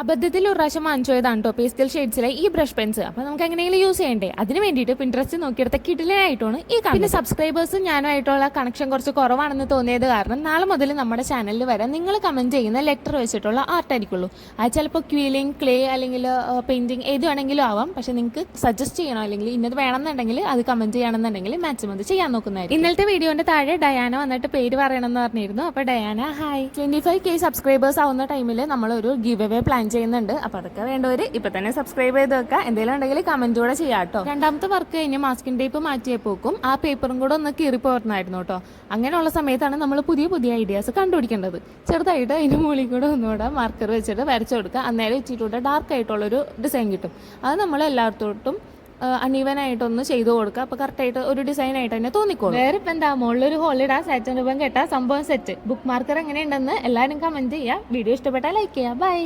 അബദ്ധത്തിൽ ഒരു പ്രാവശ്യം വാങ്ങിച്ചതാണ് കേട്ടോ പേസ്റ്റൽ ഷെയ്ഡ്സിലെ ഈ ബ്രഷ് പെൻസ്. അപ്പോൾ നമുക്ക് എങ്ങനെയെങ്കിലും യൂസ് ചെയ്യണ്ടേ, അതിന് വേണ്ടിയിട്ട് പിൻട്രസ്റ്റ് നോക്കിയെടുത്ത കിടിലനായിട്ടാണ് ഈ കാണുന്നത്. പിന്നെ സബ്സ്ക്രൈബേഴ്സും ഞാനുമായിട്ടുള്ള കണക്ഷൻ കുറച്ച് കുറവാണെന്ന് തോന്നിയത് കാരണം നാളെ മുതൽ നമ്മുടെ ചാനലിൽ വരെ നിങ്ങൾ കമൻറ്റ് ചെയ്യുന്ന ലെറ്റർ വെച്ചിട്ടുള്ള ആർട്ട് ആയിരിക്കുള്ളൂ. അത് ചിലപ്പോൾ ക്വീലിംഗ്, ക്ലേ അല്ലെങ്കിൽ പെയിൻറ്റിങ് ഏത് വേണമെങ്കിലും ആവാം. പക്ഷേ നിങ്ങൾക്ക് സജസ്റ്റ് ചെയ്യണോ അല്ലെങ്കിൽ ഇന്നത് വേണമെന്നുണ്ടെങ്കിൽ അത് കമൻറ്റ് ചെയ്യണമെന്നുണ്ടെങ്കിൽ മാക്സിമം അത് ചെയ്യാൻ നോക്കുന്നതായിരിക്കും. ഇന്നലത്തെ വീഡിയോൻ്റെ താഴെ ഡയാന വന്നിട്ട് പേര് പറയണമെന്ന് പറഞ്ഞിരുന്നു. അപ്പോൾ ഡയാന ഹായ്. 25K സബ്സ്ക്രൈബേഴ്സ് ആവുന്ന ടൈമിൽ നമ്മളൊരു ഗിവ് അവേ പ്ലാൻ ചെയ്യുന്നുണ്ട്. അപ്പോൾ അതൊക്കെ വേണ്ടവർ ഇപ്പൊ തന്നെ സബ്സ്ക്രൈബ് ചെയ്ത് വെക്കുക. എന്തെങ്കിലും ഉണ്ടെങ്കിൽ കമന്റ് കൂടെ ചെയ്യാം കേട്ടോ. രണ്ടാമത്തെ വർക്ക് കഴിഞ്ഞ് മാസ്കിംഗ് ടേപ്പ് മാറ്റിയപ്പോക്കും ആ പേപ്പറും കൂടെ ഒന്ന് കീറിപ്പോർന്നായിരുന്നു കേട്ടോ. അങ്ങനെയുള്ള സമയത്താണ് നമ്മൾ പുതിയ പുതിയ ഐഡിയാസ് കണ്ടുപിടിക്കേണ്ടത്. ചെറുതായിട്ട് അതിന് മുകളിൽ കൂടെ ഒന്നുകൂടെ മാർക്കർ വെച്ചിട്ട് വരച്ചു കൊടുക്കുക. അന്നേരം ഇച്ചിട്ടൂടെ ഡാർക്ക് ആയിട്ടുള്ളൊരു ഡിസൈൻ കിട്ടും. അത് നമ്മൾ എല്ലായിടത്തോട്ടും അണീവനായിട്ടൊന്ന് ചെയ്തു കൊടുക്കുക. അപ്പോൾ കറക്റ്റായിട്ട് ഒരു ഡിസൈൻ ആയിട്ട് തന്നെ തോന്നിക്കോളും. വേറെ ഇപ്പം എന്താ, മുകളിലൊരു ഹോളിഡാ സാറ്റൻ രൂപം കേട്ടാ സംഭവം സെറ്റ്. ബുക്ക് മാർക്കർ എങ്ങനെയുണ്ടെന്ന് എല്ലാവരും കമന്റ് ചെയ്യുക. വീഡിയോ ഇഷ്ടപ്പെട്ടാൽ ലൈക്ക് ചെയ്യുക. ബൈ.